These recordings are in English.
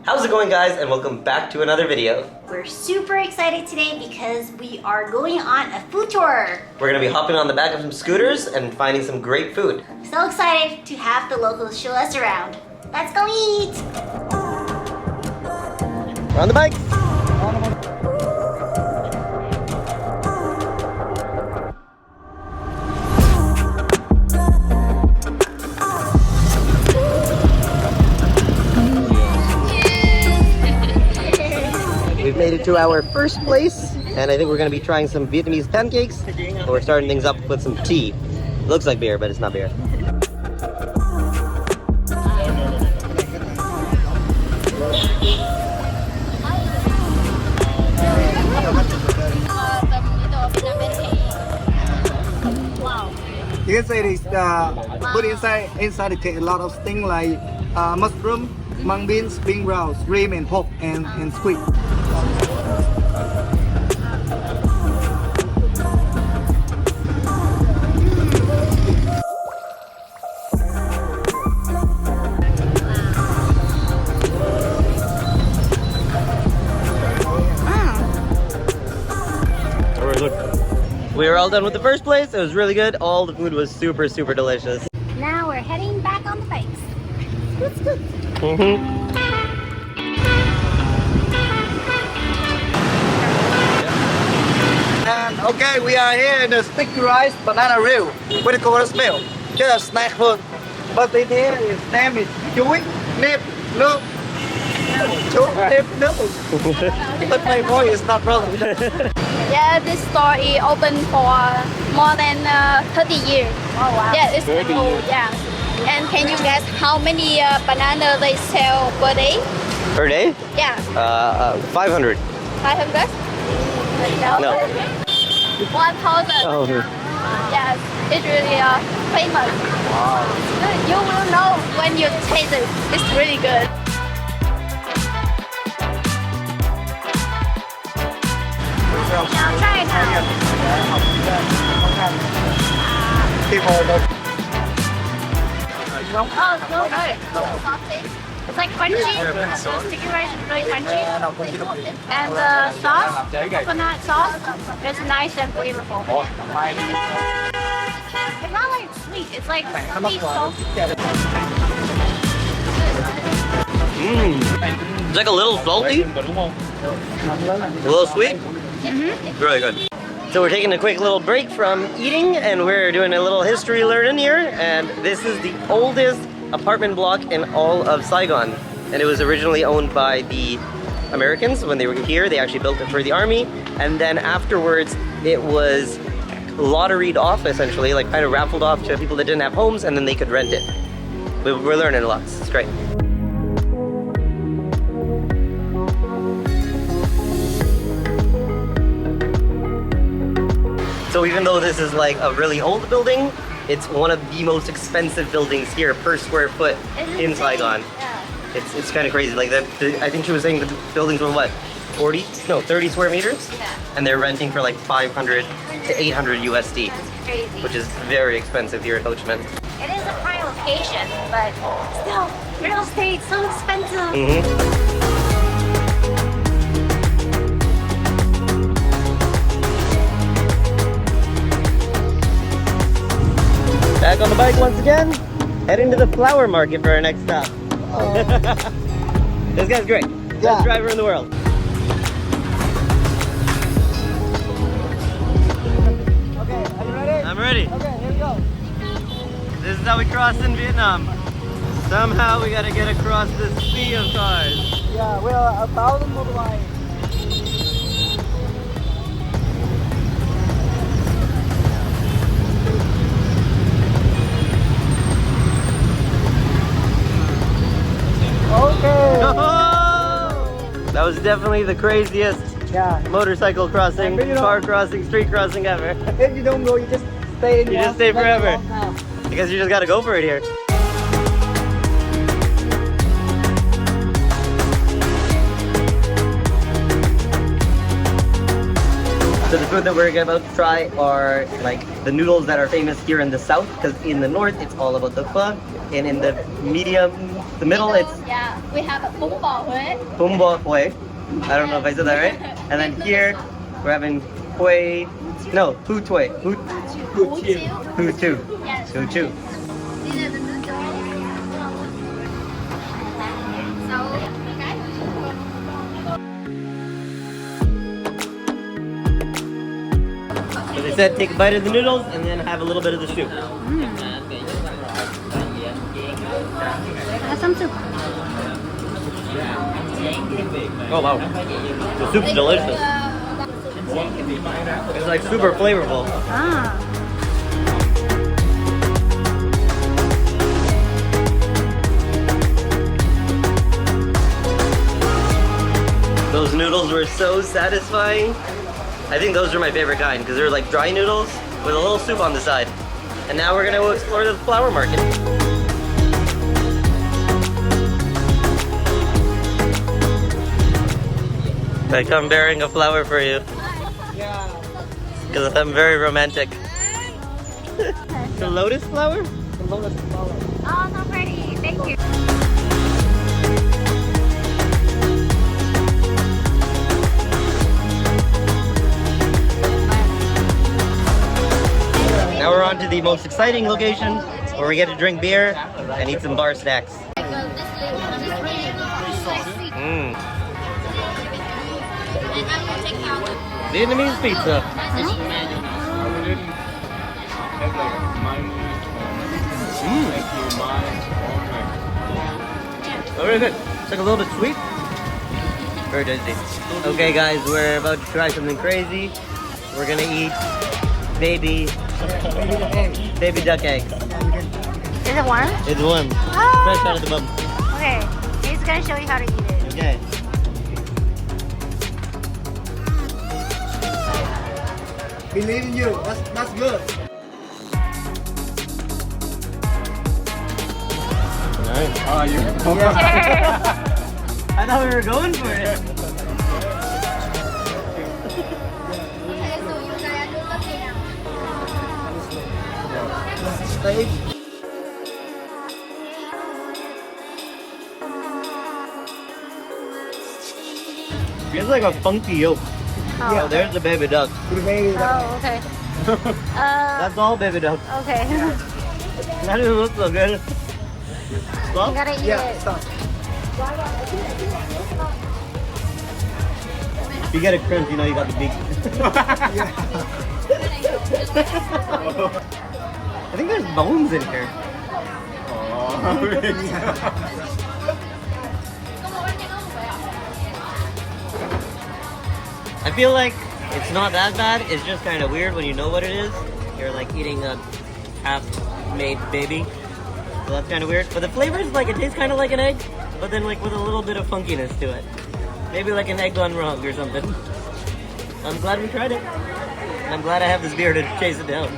How's it going, guys, and welcome back to another video. We're super excited today because we are going on a food tour. We're gonna be hopping on the back of some scooters and finding some great food. So excited to have the locals show us around. Let's go eat! We're on the bike. We've made it to our first place, and I think we're going to be trying some Vietnamese pancakes, and we're starting things up with some tea. It looks like beer, but it's not beer. You can say this put inside it take a lot of things like mushroom, mung beans, bean sprouts, shrimp, and pork, and squid. We were all done with the first place. It was really good. All the food was super delicious. Now we're heading back on the bikes. And okay, we are here in the sticky rice banana reel with the coconut milk. Just a snack food. But in here, its name is chuối nếp nước. Chuối nếp nước. But my voice is not problem. Yeah, this store is open for more than 30 years. Oh wow. Yeah, it's old, yeah. And can you guess how many banana they sell per day? Per day? Yeah, 500. 500? No. 1,000. Oh. Yes, it's really famous. You will know when you taste it. It's really good. I'll try it now. Oh, it's so good. It's like crunchy. The sticky rice is really crunchy. And the sauce, coconut sauce, is nice and flavorful. It's not like sweet, it's like sweet salty. It's like a little salty, a little sweet. Really good. So we're taking a quick little break from eating, and we're doing a little history learning here. And this is the oldest apartment block in all of Saigon, and it was originally owned by the Americans. When they were here, they actually built it for the army, and then afterwards it was lotteried off, essentially, like kind of raffled off to people that didn't have homes, and then they could rent it. We're learning a lot. It's great. So even though this is like a really old building, it's one of the most expensive buildings here per square foot in Saigon. Yeah. It's kind of crazy. Like I think she was saying the buildings were what, 30 square meters? Yeah. And they're renting for like 500 to 800 USD, That's crazy. which is very expensive here in Ho Chi Minh. It is a prime location, but still, real estate so expensive. Back on the bike once again, heading to the flower market for our next stop. This guy's great. Best driver in the world. Okay, are you ready? I'm ready. Okay, here we go. This is how we cross in Vietnam. Somehow we gotta get across this sea of cars. Yeah, we are 1,000 motorbikes. Okay. That was definitely the craziest motorcycle crossing, car crossing, street crossing ever. If you don't go, you just stay in. You just stay forever. I guess you just gotta go for it here. So the food that we're about to try are like the noodles that are famous here in the south, because in the north it's all about the pho, and in the the middle it's Yeah, we have a bún bò Huế. bún bò Huế. I don't know if I said that right. And then here we're having Huế, no, Hu Tui, Hu Tu, Yes. Hu Tu. These are the noodles. So they said take a bite of the noodles and then have a little bit of the soup. Have some soup. Oh wow, the soup's delicious. It's like super flavorful. Ah. Those noodles were so satisfying. I think those are my favorite kind because they're like dry noodles with a little soup on the side. And now we're gonna go explore the flower market. I come bearing a flower for you. Because I'm very romantic. The lotus flower? The lotus flower. Oh, so pretty. Thank you. Now we're on to the most exciting location where we get to drink beer and eat some bar snacks. Mm. Vietnamese pizza. Very good. It's like a little bit sweet. Very tasty. Okay guys, we're about to try something crazy. We're gonna eat baby duck eggs. Is it warm? It's warm. Oh. Fresh out of the bum. Okay. He's gonna show you how to eat it. Okay. Believe in you. That's good. Nice. Oh, you. I thought we were going for it. It's like a funky yolk. Oh. Oh, there's the baby duck. Oh, okay. That's all baby duck. Okay. That doesn't look so good. You Stop. gotta eat Yeah, it. stop. If you get a crimp, you know you got the beak. I think there's bones in here. I feel like it's not that bad. It's just kind of weird when you know what it is. You're like eating a half-made baby. So that's kind of weird. But the flavor is like, it tastes kind of like an egg, but then like with a little bit of funkiness to it. Maybe like an egg gone wrong or something. I'm glad we tried it. And I'm glad I have this beer to chase it down.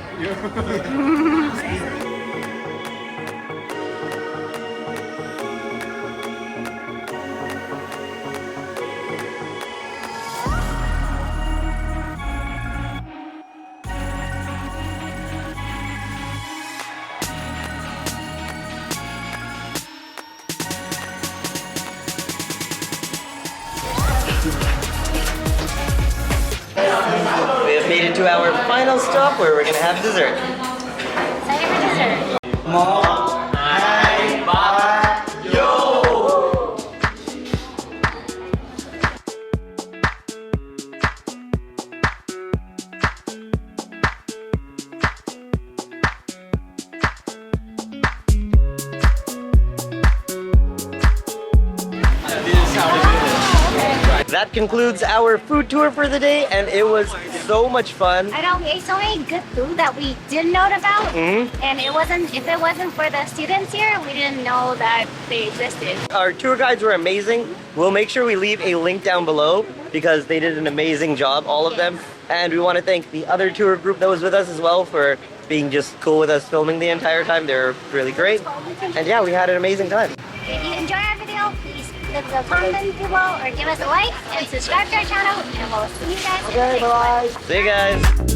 We have made it to our final stop where we're gonna have dessert. Excited for dessert. That concludes our food tour for the day, and it was so much fun. I know we ate so many good food that we didn't know about, and if it wasn't for the students here, we didn't know that they existed. Our tour guides were amazing. We'll make sure we leave a link down below because they did an amazing job, all of them. And we want to thank the other tour group that was with us as well for being just cool with us filming the entire time. They're really great. And yeah, we had an amazing time. If you enjoy our video, please click in the comments below or give us a like and subscribe to our channel, and we'll see you guys in the next one. Bye. See you guys.